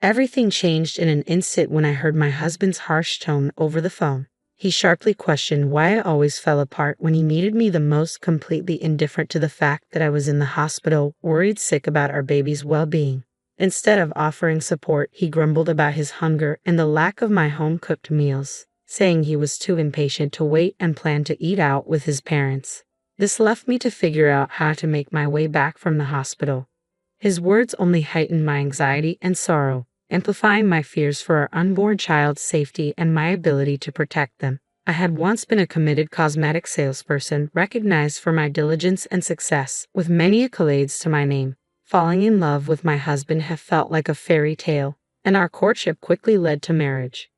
Everything changed in an instant when I heard my husband's harsh tone over the phone. He sharply questioned why I always fell apart when he needed me the most, completely indifferent to the fact that I was in the hospital, worried sick about our baby's well-being. Instead of offering support, he grumbled about his hunger and the lack of my home-cooked meals, saying he was too impatient to wait and planned to eat out with his parents. This left me to figure out how to make my way back from the hospital. His words only heightened my anxiety and sorrow, amplifying my fears for our unborn child's safety and my ability to protect them. I had once been a committed cosmetic salesperson, recognized for my diligence and success, with many accolades to my name. Falling in love with my husband had felt like a fairy tale, and our courtship quickly led to marriage.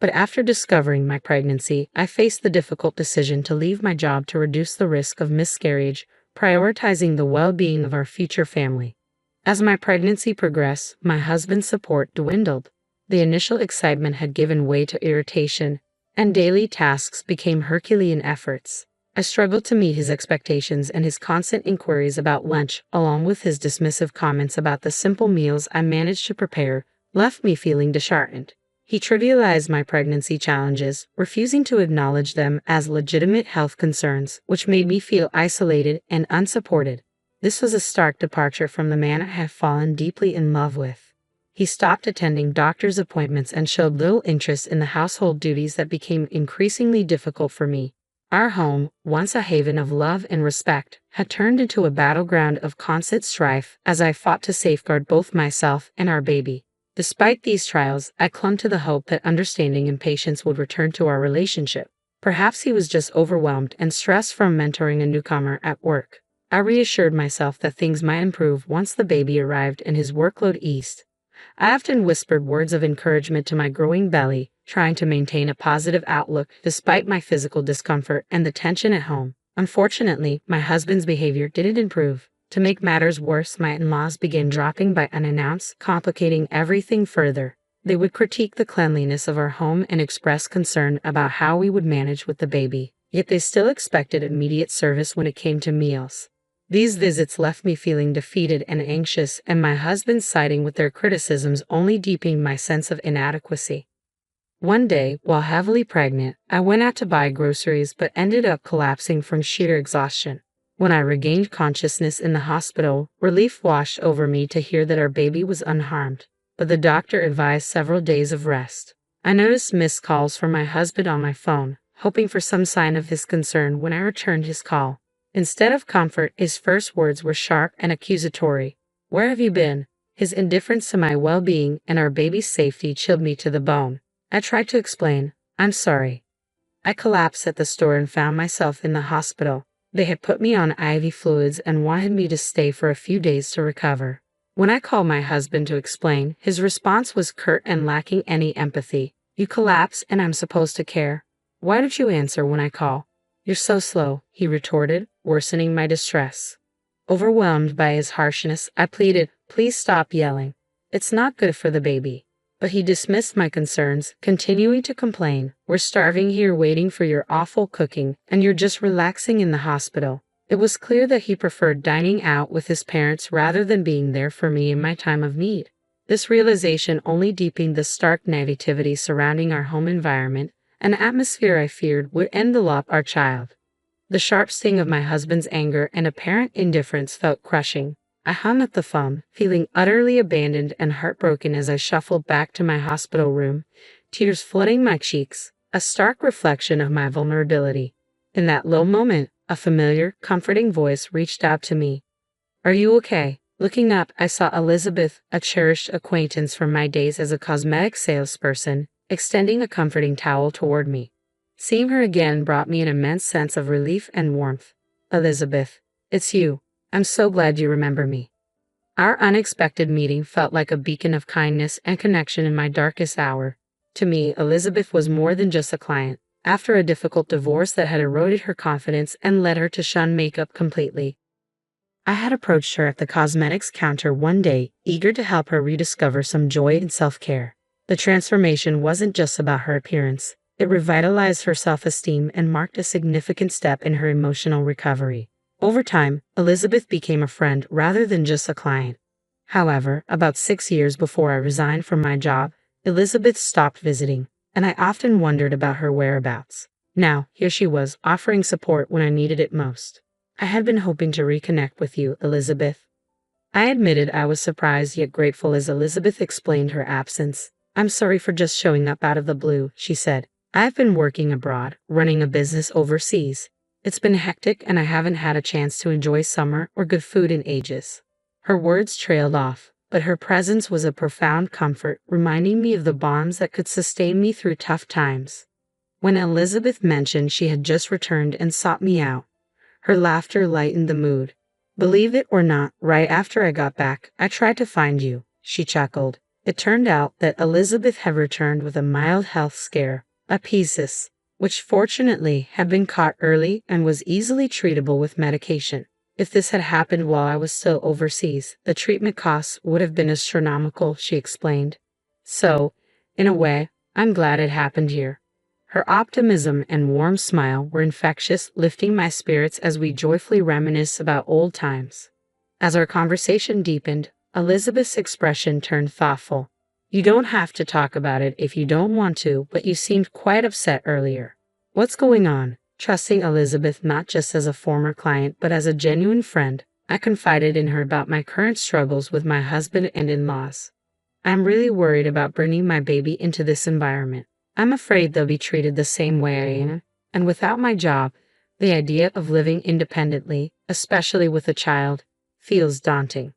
But after discovering my pregnancy, I faced the difficult decision to leave my job to reduce the risk of miscarriage, prioritizing the well-being of our future family. As my pregnancy progressed, my husband's support dwindled. The initial excitement had given way to irritation, and daily tasks became Herculean efforts. I struggled to meet his expectations, and his constant inquiries about lunch, along with his dismissive comments about the simple meals I managed to prepare, left me feeling disheartened. He trivialized my pregnancy challenges, refusing to acknowledge them as legitimate health concerns, which made me feel isolated and unsupported. This was a stark departure from the man I had fallen deeply in love with. He stopped attending doctor's appointments and showed little interest in the household duties that became increasingly difficult for me. Our home, once a haven of love and respect, had turned into a battleground of constant strife as I fought to safeguard both myself and our baby. Despite these trials, I clung to the hope that understanding and patience would return to our relationship. Perhaps he was just overwhelmed and stressed from mentoring a newcomer at work. I reassured myself that things might improve once the baby arrived and his workload eased. I often whispered words of encouragement to my growing belly, trying to maintain a positive outlook despite my physical discomfort and the tension at home. Unfortunately, my husband's behavior didn't improve. To make matters worse, my in-laws began dropping by unannounced, complicating everything further. They would critique the cleanliness of our home and express concern about how we would manage with the baby, yet they still expected immediate service when it came to meals. These visits left me feeling defeated and anxious, and my husband's siding with their criticisms only deepened my sense of inadequacy. One day, while heavily pregnant, I went out to buy groceries but ended up collapsing from sheer exhaustion. When I regained consciousness in the hospital, relief washed over me to hear that our baby was unharmed, but the doctor advised several days of rest. I noticed missed calls from my husband on my phone, hoping for some sign of his concern when I returned his call. Instead of comfort, his first words were sharp and accusatory. "Where have you been?" His indifference to my well-being and our baby's safety chilled me to the bone. I tried to explain. "I'm sorry. I collapsed at the store and found myself in the hospital. They had put me on IV fluids and wanted me to stay for a few days to recover." When I called my husband to explain, his response was curt and lacking any empathy. "You collapse and I'm supposed to care? Why don't you answer when I call?" "You're so slow," he retorted, worsening my distress. Overwhelmed by his harshness, I pleaded, "Please stop yelling. It's not good for the baby." But he dismissed my concerns, continuing to complain, "We're starving here waiting for your awful cooking, and you're just relaxing in the hospital." It was clear that he preferred dining out with his parents rather than being there for me in my time of need. This realization only deepened the stark negativity surrounding our home environment, an atmosphere I feared would envelop our child. The sharp sting of my husband's anger and apparent indifference felt crushing. I hung up the phone, feeling utterly abandoned and heartbroken as I shuffled back to my hospital room, tears flooding my cheeks, a stark reflection of my vulnerability. In that low moment, a familiar, comforting voice reached out to me. "Are you okay?" Looking up, I saw Elizabeth, a cherished acquaintance from my days as a cosmetic salesperson, extending a comforting towel toward me. Seeing her again brought me an immense sense of relief and warmth. "Elizabeth, it's you. I'm so glad you remember me." Our unexpected meeting felt like a beacon of kindness and connection in my darkest hour. To me, Elizabeth was more than just a client. After a difficult divorce that had eroded her confidence and led her to shun makeup completely, I had approached her at the cosmetics counter one day, eager to help her rediscover some joy in self-care. The transformation wasn't just about her appearance. It revitalized her self-esteem and marked a significant step in her emotional recovery. Over time, Elizabeth became a friend rather than just a client. However, about 6 years before I resigned from my job, Elizabeth stopped visiting, and I often wondered about her whereabouts. Now, here she was, offering support when I needed it most. I had been hoping to reconnect with you, Elizabeth. I admitted I was surprised yet grateful as Elizabeth explained her absence. I'm sorry for just showing up out of the blue, she said. I've been working abroad, running a business overseas. It's been hectic and I haven't had a chance to enjoy summer or good food in ages. Her words trailed off, but her presence was a profound comfort, reminding me of the bonds that could sustain me through tough times. When Elizabeth mentioned she had just returned and sought me out, her laughter lightened the mood. Believe it or not, right after I got back, I tried to find you, she chuckled. It turned out that Elizabeth had returned with a mild health scare, a phthisis, which fortunately had been caught early and was easily treatable with medication. If this had happened while I was still overseas, the treatment costs would have been astronomical, she explained. So, in a way, I'm glad it happened here. Her optimism and warm smile were infectious, lifting my spirits as we joyfully reminisced about old times. As our conversation deepened, Elizabeth's expression turned thoughtful. You don't have to talk about it if you don't want to, but you seemed quite upset earlier. What's going on? Trusting Elizabeth not just as a former client but as a genuine friend, I confided in her about my current struggles with my husband and in-laws. I'm really worried about bringing my baby into this environment. I'm afraid they'll be treated the same way I am, and without my job, the idea of living independently, especially with a child, feels daunting.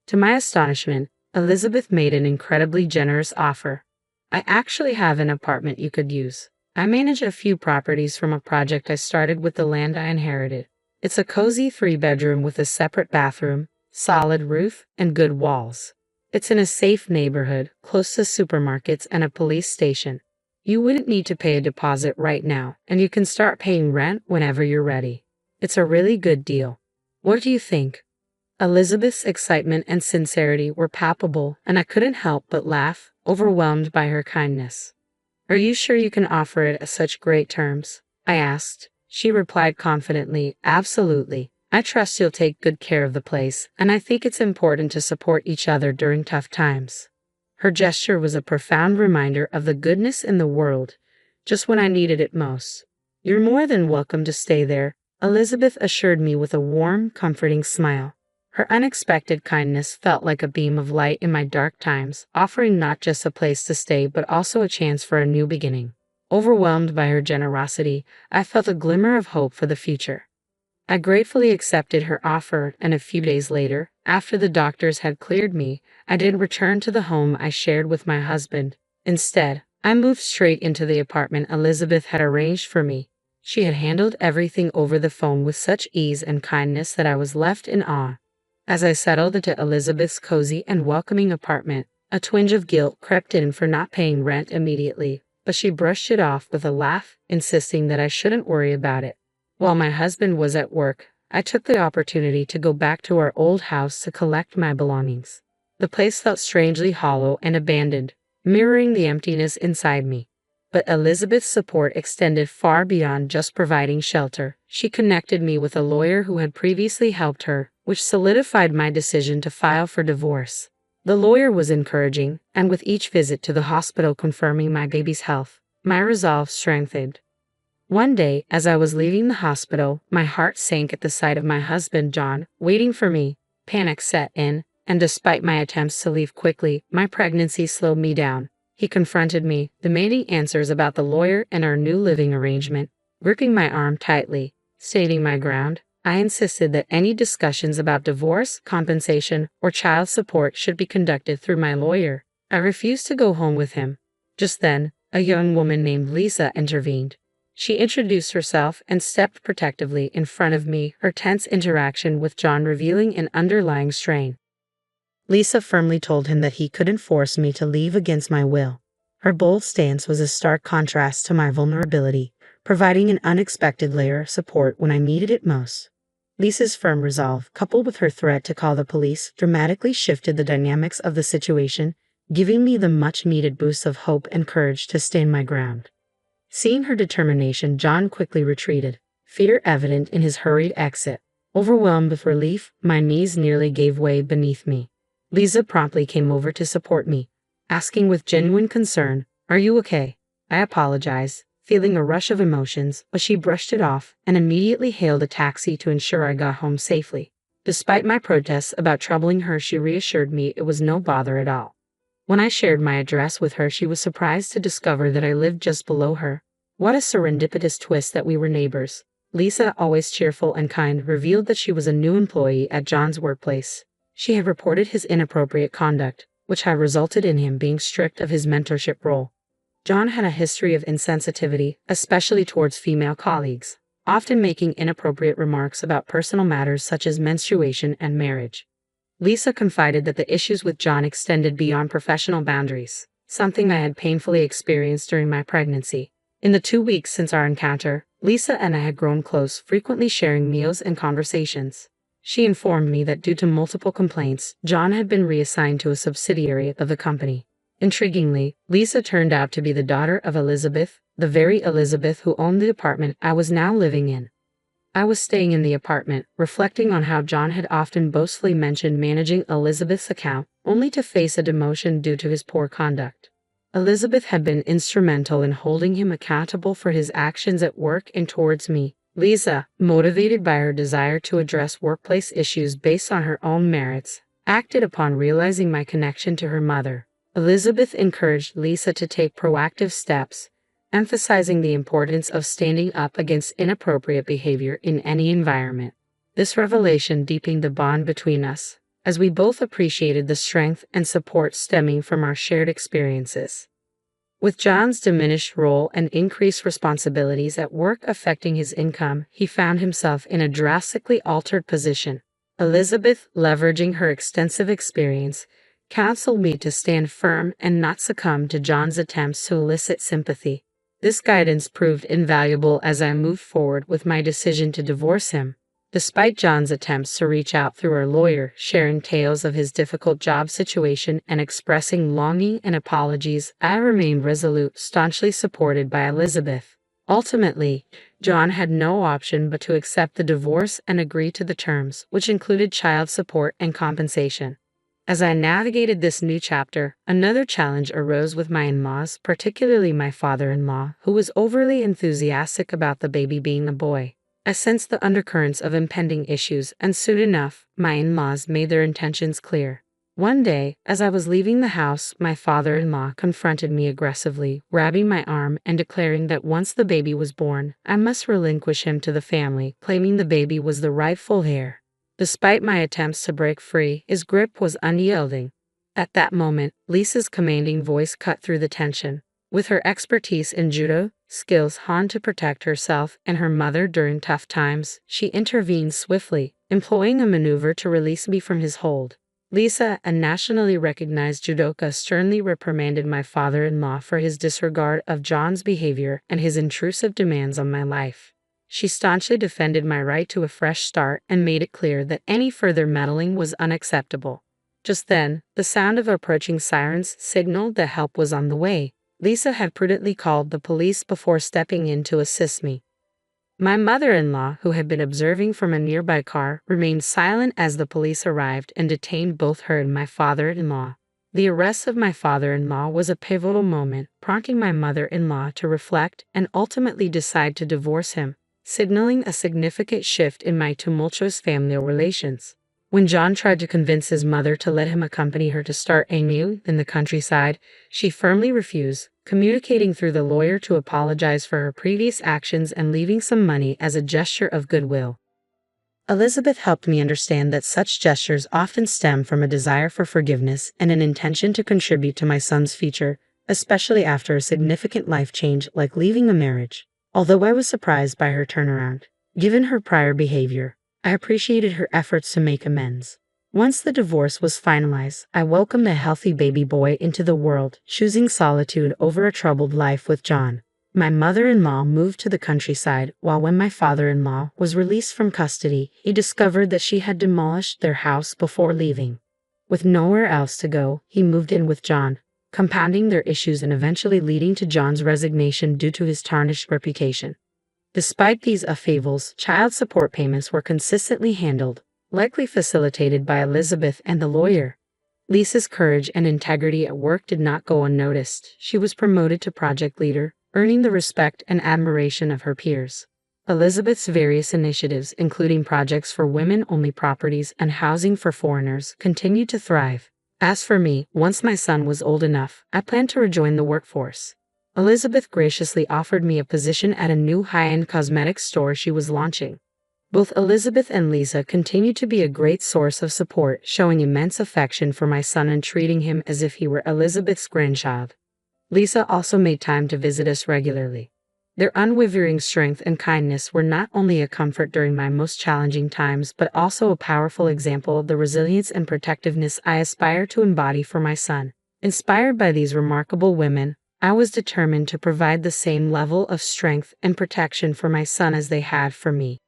To my astonishment, Elizabeth made an incredibly generous offer. I actually have an apartment you could use. I manage a few properties from a project I started with the land I inherited. It's a cozy 3-bedroom with a separate bathroom, solid roof, and good walls. It's in a safe neighborhood, close to supermarkets and a police station. You wouldn't need to pay a deposit right now, and you can start paying rent whenever you're ready. It's a really good deal. What do you think? Elizabeth's excitement and sincerity were palpable, and I couldn't help but laugh, overwhelmed by her kindness. Are you sure you can offer it at such great terms? I asked. She replied confidently, absolutely. I trust you'll take good care of the place, and I think it's important to support each other during tough times. Her gesture was a profound reminder of the goodness in the world, just when I needed it most. You're more than welcome to stay there, Elizabeth assured me with a warm, comforting smile. Her unexpected kindness felt like a beam of light in my dark times, offering not just a place to stay but also a chance for a new beginning. Overwhelmed by her generosity, I felt a glimmer of hope for the future. I gratefully accepted her offer, and a few days later, after the doctors had cleared me, I didn't return to the home I shared with my husband. Instead, I moved straight into the apartment Elizabeth had arranged for me. She had handled everything over the phone with such ease and kindness that I was left in awe. As I settled into Elizabeth's cozy and welcoming apartment, a twinge of guilt crept in for not paying rent immediately, but she brushed it off with a laugh, insisting that I shouldn't worry about it. While my husband was at work, I took the opportunity to go back to our old house to collect my belongings. The place felt strangely hollow and abandoned, mirroring the emptiness inside me. But Elizabeth's support extended far beyond just providing shelter. She connected me with a lawyer who had previously helped her, which solidified my decision to file for divorce. The lawyer was encouraging, and with each visit to the hospital confirming my baby's health, my resolve strengthened. One day, as I was leaving the hospital, my heart sank at the sight of my husband, John, waiting for me. Panic set in, and despite my attempts to leave quickly, my pregnancy slowed me down. He confronted me, demanding answers about the lawyer and our new living arrangement. Gripping my arm tightly, stating my ground, I insisted that any discussions about divorce, compensation, or child support should be conducted through my lawyer. I refused to go home with him. Just then, a young woman named Lisa intervened. She introduced herself and stepped protectively in front of me, her tense interaction with John revealing an underlying strain. Lisa firmly told him that he couldn't force me to leave against my will. Her bold stance was a stark contrast to my vulnerability, providing an unexpected layer of support when I needed it most. Lisa's firm resolve, coupled with her threat to call the police, dramatically shifted the dynamics of the situation, giving me the much-needed boost of hope and courage to stand my ground. Seeing her determination, John quickly retreated, fear evident in his hurried exit. Overwhelmed with relief, my knees nearly gave way beneath me. Lisa promptly came over to support me, asking with genuine concern, "Are you okay?" I apologized, feeling a rush of emotions, but she brushed it off and immediately hailed a taxi to ensure I got home safely. Despite my protests about troubling her, she reassured me it was no bother at all. When I shared my address with her, she was surprised to discover that I lived just below her. What a serendipitous twist that we were neighbors. Lisa, always cheerful and kind, revealed that she was a new employee at John's workplace. She had reported his inappropriate conduct, which had resulted in him being stripped of his mentorship role. John had a history of insensitivity, especially towards female colleagues, often making inappropriate remarks about personal matters such as menstruation and marriage. Lisa confided that the issues with John extended beyond professional boundaries, something I had painfully experienced during my pregnancy. In the 2 weeks since our encounter, Lisa and I had grown close, frequently sharing meals and conversations. She informed me that due to multiple complaints, John had been reassigned to a subsidiary of the company. Intriguingly, Lisa turned out to be the daughter of Elizabeth, the very Elizabeth who owned the apartment I was now living in. I was staying in the apartment, reflecting on how John had often boastfully mentioned managing Elizabeth's account, only to face a demotion due to his poor conduct. Elizabeth had been instrumental in holding him accountable for his actions at work and towards me. Lisa, motivated by her desire to address workplace issues based on her own merits, acted upon realizing my connection to her mother. Elizabeth encouraged Lisa to take proactive steps, emphasizing the importance of standing up against inappropriate behavior in any environment. This revelation deepened the bond between us, as we both appreciated the strength and support stemming from our shared experiences. With John's diminished role and increased responsibilities at work affecting his income, he found himself in a drastically altered position. Elizabeth, leveraging her extensive experience, counseled me to stand firm and not succumb to John's attempts to elicit sympathy. This guidance proved invaluable as I moved forward with my decision to divorce him. Despite John's attempts to reach out through our lawyer, sharing tales of his difficult job situation and expressing longing and apologies, I remained resolute, staunchly supported by Elizabeth. Ultimately, John had no option but to accept the divorce and agree to the terms, which included child support and compensation. As I navigated this new chapter, another challenge arose with my in-laws, particularly my father-in-law, who was overly enthusiastic about the baby being a boy. I sensed the undercurrents of impending issues, and soon enough, my in-laws made their intentions clear. One day, as I was leaving the house, my father-in-law confronted me aggressively, grabbing my arm and declaring that once the baby was born, I must relinquish him to the family, claiming the baby was the rightful heir. Despite my attempts to break free, his grip was unyielding. At that moment, Lisa's commanding voice cut through the tension. With her expertise in judo, skills honed to protect herself and her mother during tough times, she intervened swiftly, employing a maneuver to release me from his hold. Lisa, a nationally recognized judoka, sternly reprimanded my father-in-law for his disregard of John's behavior and his intrusive demands on my life. She staunchly defended my right to a fresh start and made it clear that any further meddling was unacceptable. Just then, the sound of approaching sirens signaled that help was on the way. Lisa had prudently called the police before stepping in to assist me. My mother-in-law, who had been observing from a nearby car, remained silent as the police arrived and detained both her and my father-in-law. The arrest of my father-in-law was a pivotal moment, prompting my mother-in-law to reflect and ultimately decide to divorce him, signaling a significant shift in my tumultuous family relations. When John tried to convince his mother to let him accompany her to start anew in the countryside, she firmly refused, communicating through the lawyer to apologize for her previous actions and leaving some money as a gesture of goodwill. Elizabeth helped me understand that such gestures often stem from a desire for forgiveness and an intention to contribute to my son's future, especially after a significant life change like leaving a marriage. Although I was surprised by her turnaround, given her prior behavior, I appreciated her efforts to make amends. Once the divorce was finalized, I welcomed a healthy baby boy into the world, choosing solitude over a troubled life with John. My mother-in-law moved to the countryside, while when my father-in-law was released from custody, he discovered that she had demolished their house before leaving. With nowhere else to go, he moved in with John, compounding their issues and eventually leading to John's resignation due to his tarnished reputation. Despite these upheavals, child support payments were consistently handled, likely facilitated by Elizabeth and the lawyer. Lisa's courage and integrity at work did not go unnoticed. She was promoted to project leader, earning the respect and admiration of her peers. Elizabeth's various initiatives, including projects for women-only properties and housing for foreigners, continued to thrive. As for me, once my son was old enough, I planned to rejoin the workforce. Elizabeth graciously offered me a position at a new high-end cosmetics store she was launching. Both Elizabeth and Lisa continued to be a great source of support, showing immense affection for my son and treating him as if he were Elizabeth's grandchild. Lisa also made time to visit us regularly. Their unwavering strength and kindness were not only a comfort during my most challenging times, but also a powerful example of the resilience and protectiveness I aspire to embody for my son. Inspired by these remarkable women, I was determined to provide the same level of strength and protection for my son as they had for me.